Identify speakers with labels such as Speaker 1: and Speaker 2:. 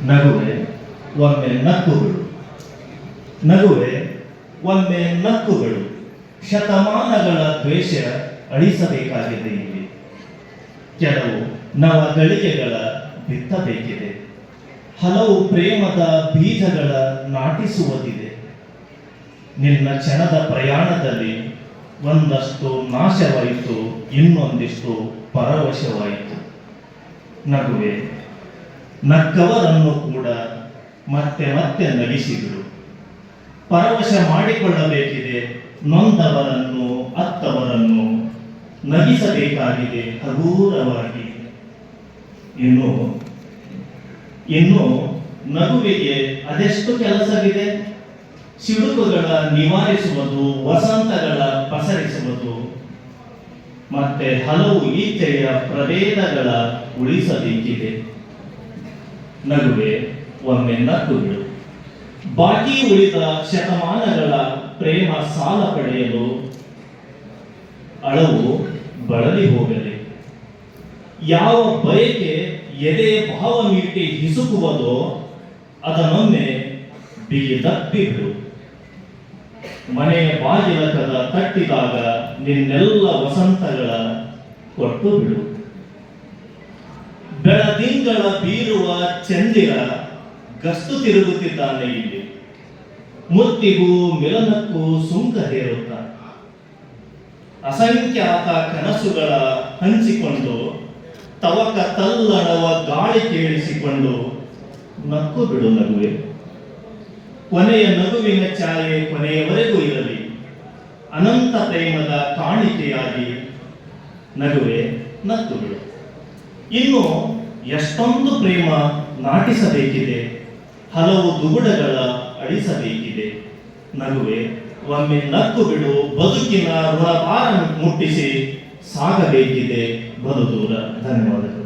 Speaker 1: ನಗುವೆ ಒಮ್ಮೆ ನಕ್ಕುಗಳು, ನಗುವೆ ಒಮ್ಮೆ ನಕ್ಕುಗಳು. ಶತಮಾನಗಳ ದ್ವೇಷ ಅಳಿಸಬೇಕಾಗಿದೆ. ಇಲ್ಲಿ ಕೆಲವು ನವ ಗಳಿಗೆಗಳ ಬಿತ್ತಬೇಕಿದೆ. ಹಲವು ಪ್ರೇಮದ ಬೀಜಗಳ ನಾಟಿಸುವುದಿದೆ. ನಿನ್ನ ಕ್ಷಣದ ಪ್ರಯಾಣದಲ್ಲಿ ಒಂದಷ್ಟು ನಾಶವಾಯಿತು, ಇನ್ನೊಂದಿಷ್ಟು ಪರವಶವಾಯಿತು. ನಗುವೆ ನಕ್ಕವರನ್ನು ಕೂಡ ಮತ್ತೆ ಮತ್ತೆ ನಗಿಸಿದರು. ಪರವಶ ಮಾಡಿಕೊಳ್ಳಬೇಕಿದೆ. ನೊಂದವರನ್ನು ಅತ್ತವರನ್ನು ನಗಿಸಬೇಕಾಗಿದೆ ಹಗೂರವಾಗಿ. ಇನ್ನು ನಗುವಿಗೆ ಅದೆಷ್ಟು ಕೆಲಸವಿದೆ. ಸಿಡುಕುಗಳ ನಿವಾರಿಸುವುದು, ವಸಂತಗಳ ಪಸರಿಸುವುದು, ಮತ್ತೆ ಹಲವು ಈಚೆಯ ಪ್ರಭೇದಗಳ ಉಳಿಸಬೇಕಿದೆ. ನಗುವೆ ಒಮ್ಮೆ ನಕ್ಕುಗಳು. ಬಾಕಿ ಉಳಿದ ಶತಮಾನಗಳ ಪ್ರೇಮ ಸಾಲ ಪಡೆಯಲು ಅಳವು ಬಳಲಿ ಹೋಗಲಿ. ಯಾವ ಬಯಕೆ ಎದೆ ಭಾವ ಮೀಟಿ ಹಿಸುಕುವುದೋ ಅದನ್ನೊಮ್ಮೆ ಬಿಗಿದಪ್ಪಿ ಬಿಡು. ಮನೆಯ ಬಾಗಿಲಕದ ತಟ್ಟಿದಾಗ ನಿನ್ನೆಲ್ಲ ವಸಂತಗಳ ಕೊಟ್ಟು ಬಿಡು. ಬೆಳದಿಂಗಳ ಬೀರುವ ಚಂದಿರ ಗಸ್ತು ತಿರುಗುತ್ತಿದ್ದಾನೆ ಇಲ್ಲಿ. ಮುತ್ತಿಗೂ ಮಿಲನಕ್ಕೂ ಸುಂಕ ಹೇರುತ್ತ ಅಸಂಖ್ಯಾತ ಕನಸುಗಳ ಹಂಚಿಕೊಂಡು ತವಕ ತಲ್ಲಣವ ಗಾಳಿ ಕೇಳಿಸಿಕೊಂಡು ನಕ್ಕು ಬಿಡು ನಗುವೆ. ಕೊನೆಯ ನಗುವಿನ ಛಾಯೆ ಕೊನೆಯವರೆಗೂ ಇರಲಿ. ಅನಂತ ಪ್ರೇಮದ ಕಾಣಿಕೆಯಾಗಿ ನಗುವೆ ನಕ್ಕು ಬಿಡು. ಇನ್ನು ಎಷ್ಟೊಂದು ಪ್ರೇಮ ನಾಟಿಸಬೇಕಿದೆ. ಹಲವು ದುಗುಡಗಳ ಅಳಿಸಬೇಕಿದೆ. ನಗುವೆ ಒಮ್ಮೆ ನಕ್ಕು ಬಿಡು. ಬದುಕಿನ ಋಣಭಾರ ಮುಟ್ಟಿಸಿ ಸಾಗಬೇಕಿದೆ ಬಲು ದೂರ. ಧನ್ಯವಾದಗಳು.